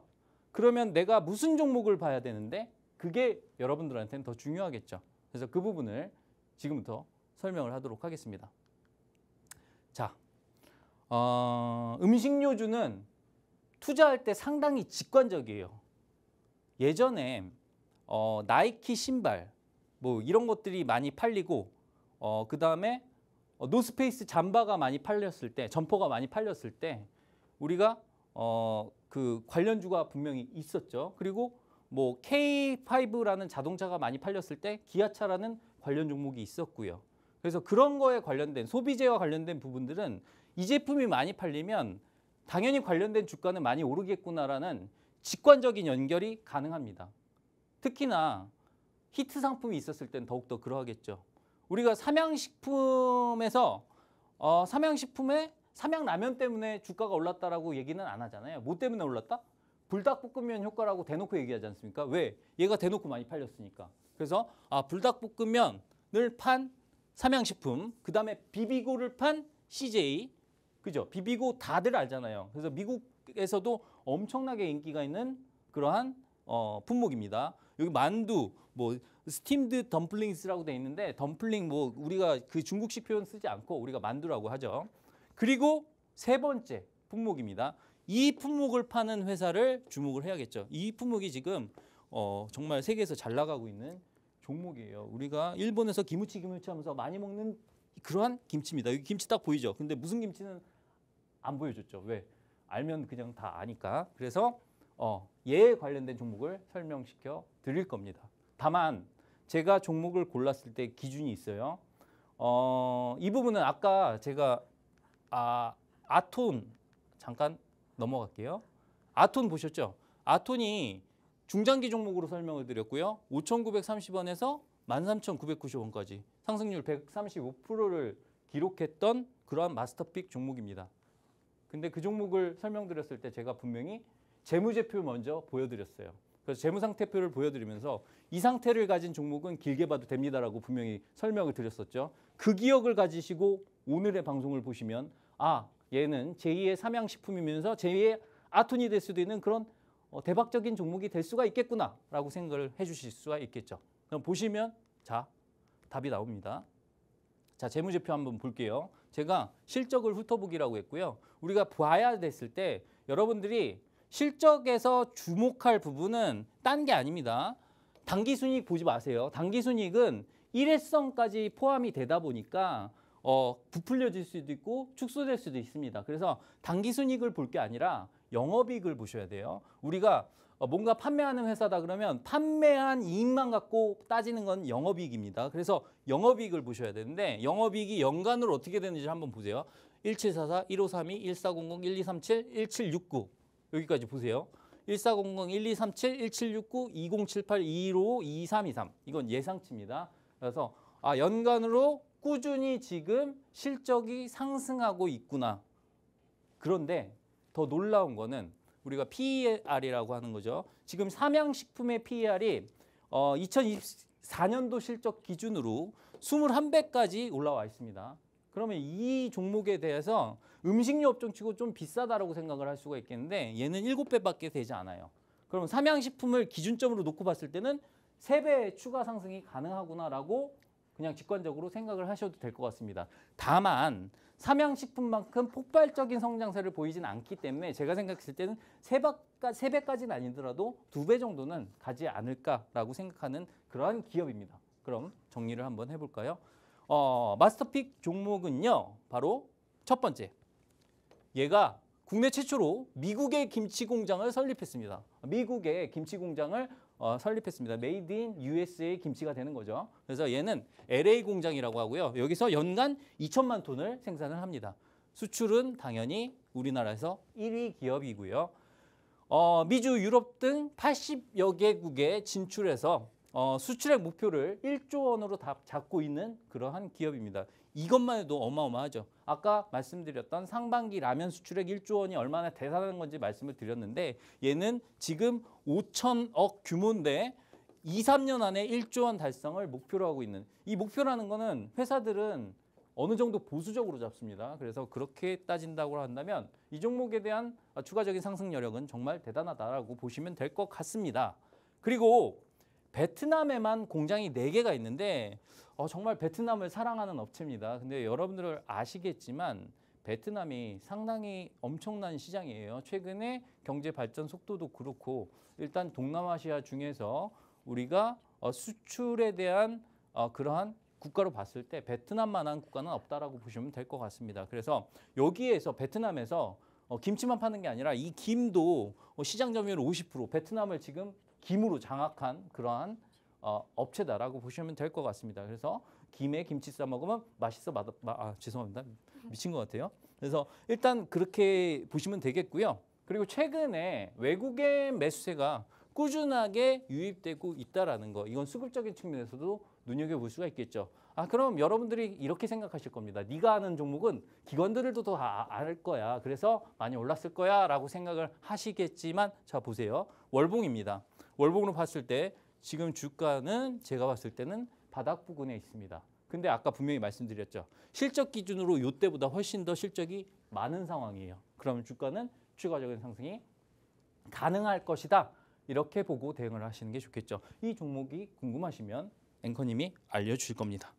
그러면 내가 무슨 종목을 봐야 되는데 그게 여러분들한테는 더 중요하겠죠. 그래서 그 부분을 지금부터 설명을 하도록 하겠습니다. 자, 음식료주는 투자할 때 상당히 직관적이에요. 예전에 나이키 신발 뭐 이런 것들이 많이 팔리고 그 다음에 노스페이스 잠바가 많이 팔렸을 때, 점퍼가 많이 팔렸을 때 우리가 그 관련주가 분명히 있었죠. 그리고 뭐 K5라는 자동차가 많이 팔렸을 때 기아차라는 관련 종목이 있었고요. 그래서 그런 거에 관련된 소비재와 관련된 부분들은 이 제품이 많이 팔리면 당연히 관련된 주가는 많이 오르겠구나라는 직관적인 연결이 가능합니다. 특히나 히트 상품이 있었을 땐 더욱더 그러하겠죠. 우리가 삼양식품에서 삼양식품에 삼양라면 때문에 주가가 올랐다라고 얘기는 안 하잖아요. 뭐 때문에 올랐다? 불닭볶음면 효과라고 대놓고 얘기하지 않습니까? 왜? 얘가 대놓고 많이 팔렸으니까. 그래서 불닭볶음면을 판 삼양식품, 그 다음에 비비고를 판 CJ, 그죠? 비비고 다들 알잖아요. 그래서 미국에서도 엄청나게 인기가 있는 그러한 품목입니다. 여기 만두, 뭐 스팀드 덤플링스라고 돼 있는데 덤플링 뭐 우리가 그 중국식 표현 쓰지 않고 우리가 만두라고 하죠. 그리고 세 번째 품목입니다. 이 품목을 파는 회사를 주목을 해야겠죠. 이 품목이 지금 정말 세계에서 잘 나가고 있는 종목이에요. 우리가 일본에서 기무치 하면서 많이 먹는 그러한 김치입니다. 여기 김치 딱 보이죠? 근데 무슨 김치는 안 보여줬죠. 왜? 알면 그냥 다 아니까. 그래서 얘에 관련된 종목을 설명시켜 드릴 겁니다. 다만 제가 종목을 골랐을 때 기준이 있어요. 이 부분은 아까 제가 아톤 잠깐 넘어갈게요. 아톤 보셨죠? 아톤이 중장기 종목으로 설명을 드렸고요. 5,930원에서 13,990원까지 상승률 135%를 기록했던 그러한 마스터픽 종목입니다. 근데 그 종목을 설명드렸을 때 제가 분명히 재무제표 먼저 보여드렸어요. 그래서 재무상태표를 보여드리면서 이 상태를 가진 종목은 길게 봐도 됩니다라고 분명히 설명을 드렸었죠. 그 기억을 가지시고 오늘의 방송을 보시면 얘는 제2의 삼양식품이면서 제2의 아톤이 될 수도 있는 그런 대박적인 종목이 될 수가 있겠구나라고 생각을 해주실 수가 있겠죠. 그럼 보시면 답이 나옵니다. 자, 재무제표 한번 볼게요. 제가 실적을 훑어보기라고 했고요. 우리가 봐야 됐을 때 여러분들이 실적에서 주목할 부분은 딴 게 아닙니다. 당기순이익 보지 마세요. 당기순이익은 일회성까지 포함이 되다 보니까 부풀려질 수도 있고 축소될 수도 있습니다. 그래서 당기순이익을 볼 게 아니라 영업이익을 보셔야 돼요. 우리가 뭔가 판매하는 회사다 그러면 판매한 이익만 갖고 따지는 건 영업이익입니다. 그래서 영업이익을 보셔야 되는데 영업이익이 연간으로 어떻게 되는지 한번 보세요. 1744, 1532, 1400, 1237, 1769 여기까지 보세요. 1400, 1237, 1769, 2078, 215, 2323 이건 예상치입니다. 그래서 연간으로 꾸준히 지금 실적이 상승하고 있구나. 그런데 더 놀라운 거는 우리가 PER이라고 하는 거죠. 지금 삼양식품의 PER이 2024년도 실적 기준으로 21배까지 올라와 있습니다. 그러면 이 종목에 대해서 음식료 업종치고 좀 비싸다라고 생각을 할 수가 있겠는데 얘는 7배밖에 되지 않아요. 그럼 삼양식품을 기준점으로 놓고 봤을 때는 3배 추가 상승이 가능하구나라고 그냥 직관적으로 생각을 하셔도 될 것 같습니다. 다만 삼양식품만큼 폭발적인 성장세를 보이진 않기 때문에 제가 생각했을 때는 3배까지는 아니더라도 2배 정도는 가지 않을까라고 생각하는 그러한 기업입니다. 그럼 정리를 한번 해볼까요? 마스터픽 종목은요, 바로 첫 번째, 얘가 국내 최초로 미국의 김치 공장을 설립했습니다. 미국의 김치 공장을 설립했습니다. 메이드 인 USA 김치가 되는 거죠. 그래서 얘는 LA 공장이라고 하고요. 여기서 연간 2천만 톤을 생산을 합니다. 수출은 당연히 우리나라에서 1위 기업이고요. 미주, 유럽 등 80여 개국에 진출해서 수출액 목표를 1조 원으로 다 잡고 있는 그러한 기업입니다. 이것만 해도 어마어마하죠. 아까 말씀드렸던 상반기 라면 수출액 1조 원이 얼마나 대단한 건지 말씀을 드렸는데 얘는 지금 5천억 규모인데 2, 3년 안에 1조 원 달성을 목표로 하고 있는, 이 목표라는 거는 회사들은 어느 정도 보수적으로 잡습니다. 그래서 그렇게 따진다고 한다면 이 종목에 대한 추가적인 상승 여력은 정말 대단하다라고 보시면 될 것 같습니다. 그리고 베트남에만 공장이 4개가 있는데 정말 베트남을 사랑하는 업체입니다. 근데 여러분들 아시겠지만 베트남이 상당히 엄청난 시장이에요. 최근에 경제 발전 속도도 그렇고 일단 동남아시아 중에서 우리가 수출에 대한 그러한 국가로 봤을 때 베트남만한 국가는 없다라고 보시면 될 것 같습니다. 그래서 여기에서 베트남에서 김치만 파는 게 아니라 이 김도 시장 점유율 50%, 베트남을 지금 김으로 장악한 그러한 업체다라고 보시면 될 것 같습니다. 그래서 김에 김치 싸 먹으면 맛있어 죄송합니다. 미친 것 같아요. 그래서 일단 그렇게 보시면 되겠고요. 그리고 최근에 외국인 매수세가 꾸준하게 유입되고 있다라는 거, 이건 수급적인 측면에서도 눈여겨볼 수가 있겠죠. 그럼 여러분들이 이렇게 생각하실 겁니다. 네가 아는 종목은 기관들도 더 알 거야. 그래서 많이 올랐을 거야 라고 생각을 하시겠지만 자 보세요. 월봉입니다. 월봉으로 봤을 때 지금 주가는 제가 봤을 때는 바닥 부근에 있습니다. 근데 아까 분명히 말씀드렸죠. 실적 기준으로 이때보다 훨씬 더 실적이 많은 상황이에요. 그러면 주가는 추가적인 상승이 가능할 것이다. 이렇게 보고 대응을 하시는 게 좋겠죠. 이 종목이 궁금하시면 앵커님이 알려주실 겁니다.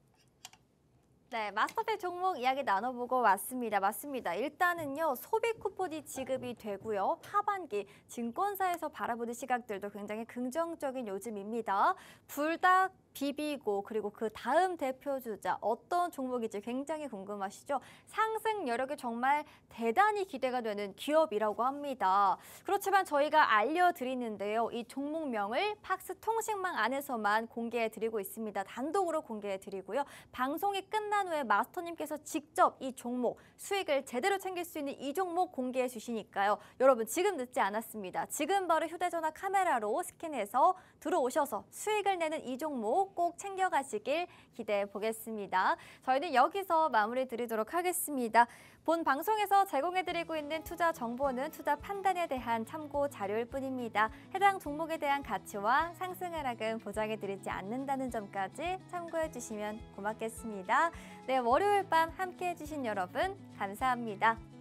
네, 마스터픽 종목 이야기 나눠보고 왔습니다. 맞습니다. 일단은요, 소비 쿠폰이 지급이 되고요. 하반기 증권사에서 바라보는 시각들도 굉장히 긍정적인 요즘입니다. 불닭, 비비고 그리고 그 다음 대표 주자 어떤 종목일지 굉장히 궁금하시죠? 상승 여력이 정말 대단히 기대가 되는 기업이라고 합니다. 그렇지만 저희가 알려드리는데요. 이 종목명을 팍스 통신망 안에서만 공개해드리고 있습니다. 단독으로 공개해드리고요. 방송이 끝난 후에 마스터님께서 직접 이 종목 수익을 제대로 챙길 수 있는 이 종목 공개해 주시니까요. 여러분 지금 늦지 않았습니다. 지금 바로 휴대전화 카메라로 스캔해서 들어오셔서 수익을 내는 이 종목 꼭 챙겨가시길 기대해 보겠습니다. 저희는 여기서 마무리 드리도록 하겠습니다. 본 방송에서 제공해드리고 있는 투자 정보는 투자 판단에 대한 참고 자료일 뿐입니다. 해당 종목에 대한 가치와 상승 하락은 보장해드리지 않는다는 점까지 참고해 주시면 고맙겠습니다. 네, 월요일 밤 함께해 주신 여러분 감사합니다.